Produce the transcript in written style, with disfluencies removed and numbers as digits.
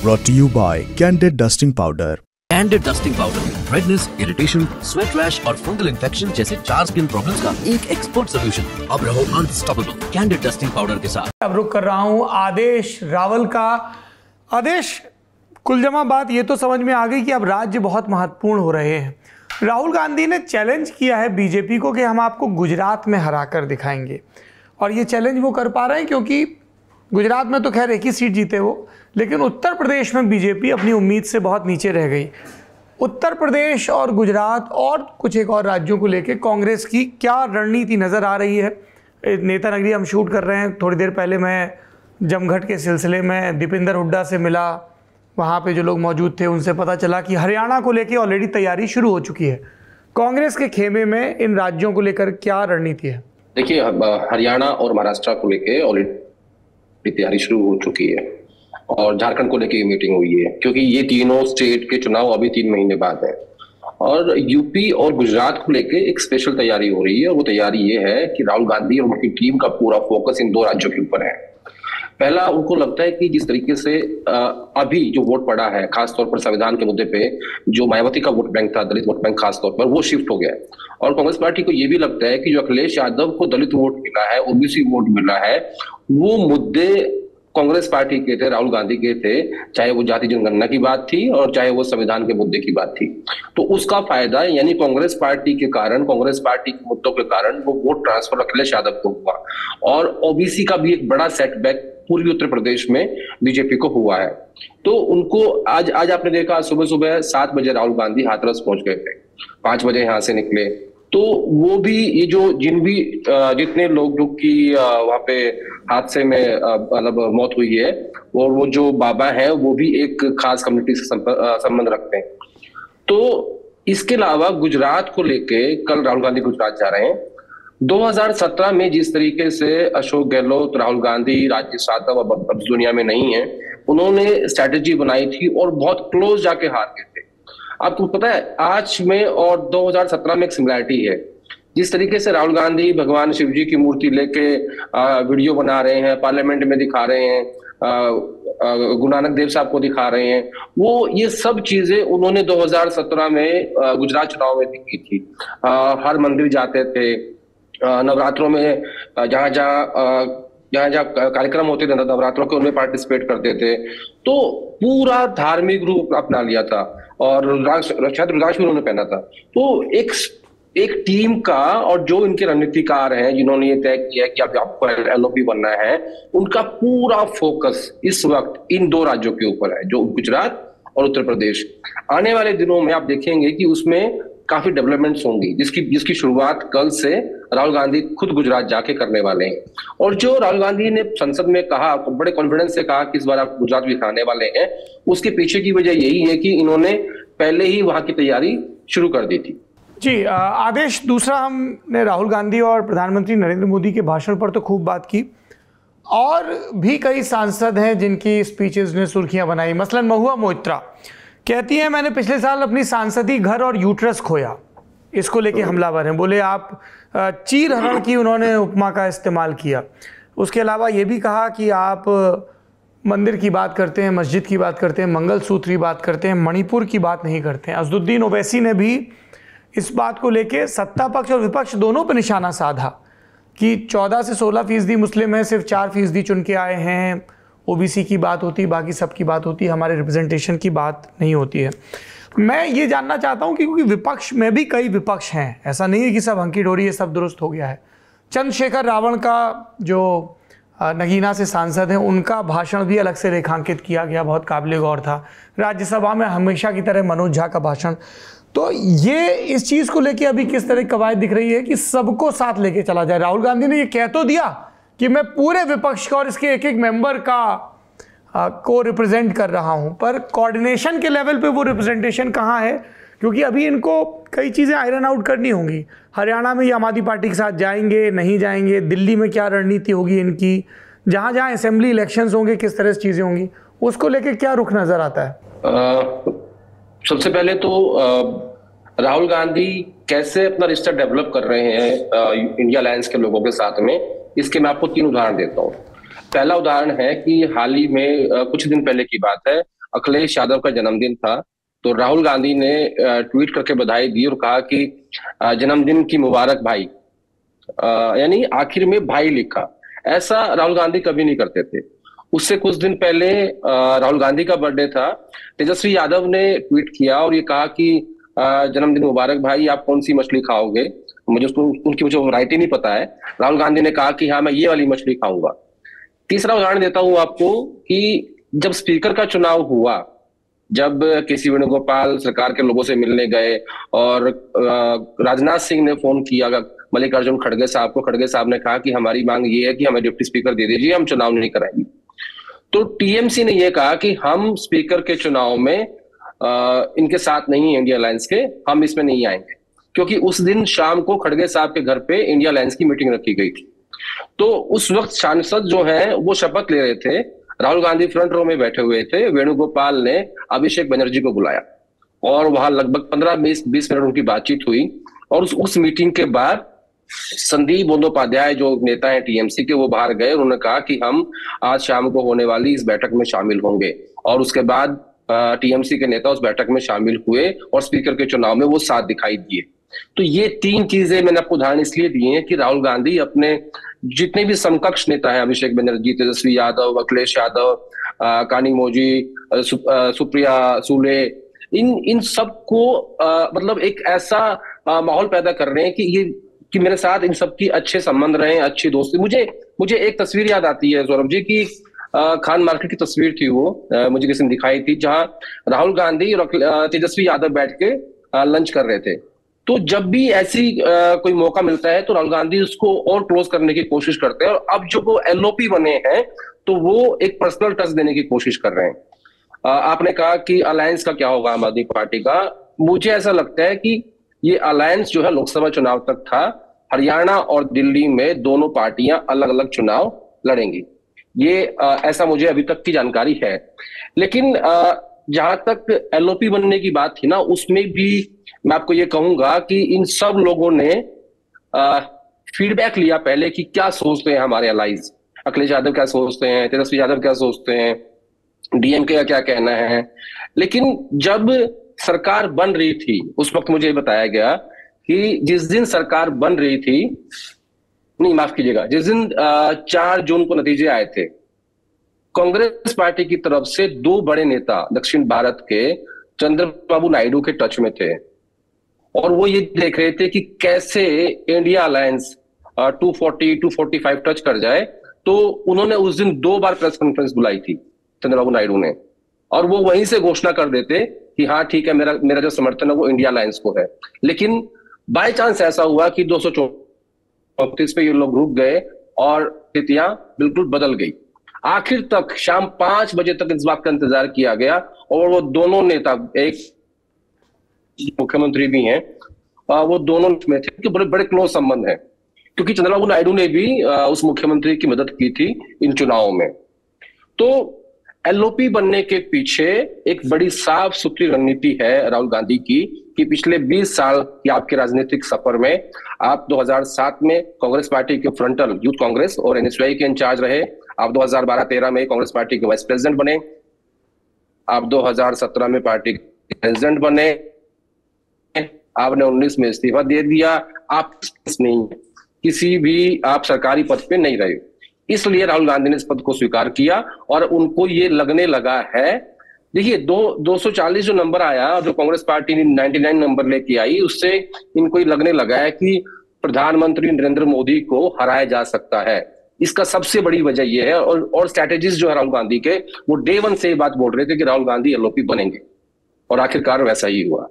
brought to you by Candid Dusting Powder. Candid dusting powder redness, irritation, sweat rash और fungal infection जैसे 4 skin problems का एक expert solution. अब रहो unstoppable candid dusting powder के साथ। अब रुक कर रहा हूं आदेश रावल का। आदेश, कुलजमा बात ये तो समझ में आ गई कि अब राज्य बहुत महत्वपूर्ण हो रहे हैं। राहुल गांधी ने चैलेंज किया है बीजेपी को कि हम आपको गुजरात में हरा कर दिखाएंगे, और ये चैलेंज वो कर पा रहे हैं क्योंकि गुजरात में तो खैर एक ही सीट जीते वो, लेकिन उत्तर प्रदेश में बीजेपी अपनी उम्मीद से बहुत नीचे रह गई। उत्तर प्रदेश और गुजरात और कुछ एक और राज्यों को लेकर कांग्रेस की क्या रणनीति नज़र आ रही है? नेता नगरी हम शूट कर रहे हैं, थोड़ी देर पहले मैं जमघट के सिलसिले में दीपेंद्र हुड्डा से मिला। वहाँ पे जो लोग मौजूद थे उनसे पता चला कि हरियाणा को लेकर ऑलरेडी तैयारी शुरू हो चुकी है। कांग्रेस के खेमे में इन राज्यों को लेकर क्या रणनीति है? देखिए, हरियाणा और महाराष्ट्र को लेकर ऑलरेडी तैयारी शुरू हो चुकी है और झारखंड को लेकर मीटिंग हुई है, क्योंकि ये तीनों स्टेट के चुनाव अभी 3 महीने बाद है। और यूपी और गुजरात को लेकर एक स्पेशल तैयारी हो रही है, और वो तैयारी ये है कि राहुल गांधी और उनकी टीम का पूरा फोकस इन 2 राज्यों के ऊपर है। पहला, उनको लगता है कि जिस तरीके से अभी जो वोट पड़ा है, खासतौर पर संविधान के मुद्दे पे जो मायावती का वोट बैंक था, दलित वोट बैंक खासतौर पर, वो शिफ्ट हो गया है। और कांग्रेस पार्टी को ये भी लगता है कि जो अखिलेश यादव को दलित वोट मिला है, ओबीसी वोट मिला है, वो मुद्दे कांग्रेस पार्टी के थे, राहुल गांधी के थे, चाहे वो जाति जनगणना की बात थी और चाहे वो संविधान के मुद्दे की बात थी। तो उसका फायदा यानी कांग्रेस पार्टी के कारण, कांग्रेस पार्टी के मुद्दों के कारण वो वोट ट्रांसफर अखिलेश यादव को हुआ। और ओबीसी का भी एक बड़ा सेटबैक पूर्वी उत्तर प्रदेश में बीजेपी को हुआ है। तो उनको आज आपने देखा, सुबह सुबह 7 बजे राहुल गांधी हाथरस पहुंच गए थे, 5 बजे यहां से निकले। तो वो भी ये जो जितने लोगों की वहां पे हादसे में मतलब मौत हुई है, और वो जो बाबा है वो भी एक खास कम्युनिटी से संबंध रखते हैं। तो इसके अलावा गुजरात को लेके कल राहुल गांधी गुजरात जा रहे हैं। 2017 में जिस तरीके से अशोक गहलोत, राहुल गांधी, राजेश यादव अब दुनिया में नहीं है, उन्होंने स्ट्रैटेजी बनाई थी और बहुत क्लोज जाके हार गए थे। आपको पता है आज में और 2017 में एक सिमिलैरिटी है। जिस तरीके से राहुल गांधी भगवान शिव जी की मूर्ति लेके वीडियो बना रहे हैं, पार्लियामेंट में दिखा रहे हैं, गुरु नानक देव साहब को दिखा रहे हैं, वो ये सब चीजें उन्होंने 2017 में गुजरात चुनाव में दिखी थी। हर मंदिर जाते थे, नवरात्रों में जहां जहां कार्यक्रम होते थे नवरात्रों के, उनमें पार्टिसिपेट करते थे। तो पूरा धार्मिक रूप अपना लिया था और शायद रुद्राक्ष भी उन्होंने पहना था। तो एक टीम का, और जो इनके रणनीतिकार हैं जिन्होंने ये तय किया कि अब आपको एलओपी बनना है, उनका पूरा फोकस इस वक्त इन 2 राज्यों के ऊपर है, जो गुजरात और उत्तर प्रदेश। आने वाले दिनों में आप देखेंगे कि उसमें काफी डेवलपमेंट्स होंगी, जिसकी शुरुआत कल से राहुल गांधी खुद गुजरात जाके करने वाले हैं। और जो राहुल गांधी ने संसद में कहा, बड़े कॉन्फिडेंस से कहा कि इस बार आप गुजरात भी खाने वाले हैं, उसके पीछे की वजह यही है कि इन्होंने पहले ही वहां की तैयारी शुरू कर दी थी। जी आदेश, दूसरा, हमने राहुल गांधी और प्रधानमंत्री नरेंद्र मोदी के भाषण पर तो खूब बात की, और भी कई सांसद हैं जिनकी स्पीचेस ने सुर्खियां बनाई। मसलन महुआ मोइत्रा कहती हैं, मैंने पिछले साल अपनी सांसदी घर और यूट्रस खोया। इसको लेके हमलावर हैं, बोले आप चीर हरण की उन्होंने उपमा का इस्तेमाल किया। उसके अलावा ये भी कहा कि आप मंदिर की बात करते हैं, मस्जिद की बात करते हैं, मंगलसूत्र की बात करते हैं, मणिपुर की बात नहीं करते हैं। असदुद्दीन ओवैसी ने भी इस बात को लेके सत्ता पक्ष और विपक्ष दोनों पर निशाना साधा कि 14 से 16% मुस्लिम हैं, सिर्फ 4% चुन के आए हैं। ओबीसी की बात होती, बाकी सब की बात होती, हमारे रिप्रेजेंटेशन की बात नहीं होती है। मैं ये जानना चाहता हूँ कि क्योंकि विपक्ष में भी कई विपक्ष हैं, ऐसा नहीं है कि सब हंकी डोरी है, सब दुरुस्त हो गया है। चंद्रशेखर रावण का जो नगीना से सांसद हैं, उनका भाषण भी अलग से रेखांकित किया गया, बहुत काबिल गौर था। राज्यसभा में हमेशा की तरह मनोज झा का भाषण। तो ये इस चीज़ को लेके अभी किस तरह की कवायद दिख रही है कि सबको साथ लेके चला जाए? राहुल गांधी ने ये कह तो दिया कि मैं पूरे विपक्ष का और इसके एक मेंबर का को रिप्रेजेंट कर रहा हूं, पर कोऑर्डिनेशन के लेवल पे वो रिप्रेजेंटेशन कहाँ है? क्योंकि अभी इनको कई चीज़ें आयरन आउट करनी होंगी। हरियाणा में ये आम आदमी पार्टी के साथ जाएंगे, नहीं जाएंगे, दिल्ली में क्या रणनीति होगी इनकी, जहाँ जहाँ असेंबली इलेक्शंस होंगे किस तरह से चीज़ें होंगी, उसको लेके क्या रुख नज़र आता है? सबसे पहले तो राहुल गांधी कैसे अपना रिश्ता डेवलप कर रहे हैं इंडिया अलायंस के लोगों के साथ में, इसके मैं आपको 3 उदाहरण देता हूँ। पहला उदाहरण है कि हाल ही में कुछ दिन पहले की बात है, अखिलेश यादव का जन्मदिन था, तो राहुल गांधी ने ट्वीट करके बधाई दी और कहा कि जन्मदिन की मुबारक भाई, यानी आखिर में भाई लिखा। ऐसा राहुल गांधी कभी नहीं करते थे। उससे कुछ दिन पहले राहुल गांधी का बर्थडे था, तेजस्वी यादव ने ट्वीट किया और ये कहा कि जन्मदिन मुबारक भाई, आप कौन सी मछली खाओगे? मुझे वैरायटी नहीं पता है। राहुल गांधी ने कहा कि हाँ, मैं ये वाली मछली खाऊंगा। तीसरा उदाहरण देता हूं आपको कि जब स्पीकर का चुनाव हुआ, जब केसी वेणुगोपाल सरकार के लोगों से मिलने गए और राजनाथ सिंह ने फोन किया मल्लिकार्जुन खड़गे साहब को, खड़गे साहब ने कहा कि हमारी मांग ये है कि हमें डिप्टी स्पीकर दे दीजिए, हम चुनाव नहीं कराएंगे। तो टीएमसी ने यह कहा कि हम स्पीकर के चुनाव में इनके साथ नहीं, इंडिया अलायंस के, हम इसमें नहीं आएंगे, क्योंकि उस दिन शाम को खड़गे साहब के घर पे इंडिया अलायंस की मीटिंग रखी गई थी। तो उस वक्त सांसद जो है वो शपथ ले रहे थे, राहुल गांधी फ्रंट रो में बैठे हुए थे, वेणुगोपाल ने अभिषेक बनर्जी को बुलाया और वहां लगभग 15-20 मिनट उनकी बातचीत हुई। और उस मीटिंग के बाद संदीप बंदोपाध्याय जो नेता है टीएमसी के, वो बाहर गए। उन्होंने कहा कि हम आज शाम को होने वाली इस बैठक में शामिल होंगे, और उसके बाद टीएमसी के नेता उस बैठक में शामिल हुए और स्पीकर के चुनाव में वो साथ दिखाई दिए। तो ये तीन चीजें मैंने आपको उदाहरण इसलिए दिए हैं कि राहुल गांधी अपने जितने भी समकक्ष नेता है, अभिषेक बनर्जी, तेजस्वी यादव, अखिलेश यादव, कानी मोजी, सुप्रिया सुले, इन सबको मतलब एक ऐसा माहौल पैदा कर रहे हैं कि मेरे साथ इन सबकी अच्छे संबंध रहे, अच्छी दोस्ती। मुझे एक तस्वीर याद आती है सौरभ जी की, खान मार्केट की तस्वीर थी वो, मुझे किसी ने दिखाई थी, जहां राहुल गांधी और तेजस्वी यादव बैठ के लंच कर रहे थे। तो जब भी ऐसी कोई मौका मिलता है तो राहुल गांधी उसको और क्लोज करने की कोशिश करते हैं, और अब जो वो एलओपी बने हैं तो वो एक पर्सनल टच देने की कोशिश कर रहे हैं। आपने कहा कि अलायंस का क्या होगा आम आदमी पार्टी का, मुझे ऐसा लगता है कि ये अलायंस जो है लोकसभा चुनाव तक था, हरियाणा और दिल्ली में दोनों पार्टियां अलग अलग चुनाव लड़ेंगी, ये ऐसा मुझे अभी तक की जानकारी है। लेकिन जहां तक एलओपी बनने की बात थी ना, उसमें भी मैं आपको ये कहूंगा कि इन सब लोगों ने फीडबैक लिया पहले कि क्या सोचते हैं हमारे अलाइज, अखिलेश यादव क्या सोचते हैं, तेजस्वी यादव क्या सोचते हैं, डीएमके का क्या कहना है। लेकिन जब सरकार बन रही थी उस वक्त मुझे बताया गया कि जिस दिन सरकार बन रही थी, नहीं माफ कीजिएगा, जिस दिन 4 जून को नतीजे आए थे, कांग्रेस पार्टी की तरफ से 2 बड़े नेता दक्षिण भारत के चंद्रबाबू नायडू के टच में थे, और वो ये देख रहे थे कि कैसे इंडिया अलायंस 240-245 टच कर जाए। तो उन्होंने उस दिन 2 बार प्रेस कॉन्फ्रेंस बुलाई थी चंद्रबाबू नायडू ने, और वो वहीं से घोषणा कर देते कि हाँ ठीक है, मेरा जो समर्थन है वो इंडिया अलायंस को है। लेकिन बाय चांस ऐसा हुआ कि 234 पे ये लोग रुक गए और स्थितियां बिल्कुल बदल गई। आखिर तक शाम 5 बजे तक इस बात का इंतजार किया गया, और वो दोनों नेता, एक मुख्यमंत्री भी हैं, वो दोनों में थे कि बड़े बड़े क्लोज संबंध हैं, क्योंकि चंद्रबाबू नायडू ने भी उस मुख्यमंत्री की मदद की थी इन चुनावों में। तो एलओपी बनने के पीछे एक बड़ी साफ सुथरी रणनीति है राहुल गांधी की, कि पिछले 20 साल की आपके राजनीतिक सफर में आप 2007 में कांग्रेस पार्टी के फ्रंटल यूथ कांग्रेस और एनएसयूआई के इंचार्ज रहे, आप 2012-13 में कांग्रेस पार्टी के वाइस प्रेसिडेंट बने, आप 2017 में पार्टी के प्रेसिडेंट बने, आपने 19 में इस्तीफा दे दिया, आप नहीं किसी भी आप सरकारी पद पे नहीं रहे। इसलिए राहुल गांधी ने इस पद को स्वीकार किया, और उनको ये लगने लगा है, देखिए 240 जो नंबर आया, जो कांग्रेस पार्टी ने 99 नंबर लेके आई, उससे इनको ये लगने लगा है कि प्रधानमंत्री नरेंद्र मोदी को हराया जा सकता है। इसका सबसे बड़ी वजह यह है, और स्ट्रैटेजिस्ट जो है राहुल गांधी के, वो डे 1 से ये बात बोल रहे थे कि राहुल गांधी एलओपी बनेंगे, और आखिरकार वैसा ही हुआ।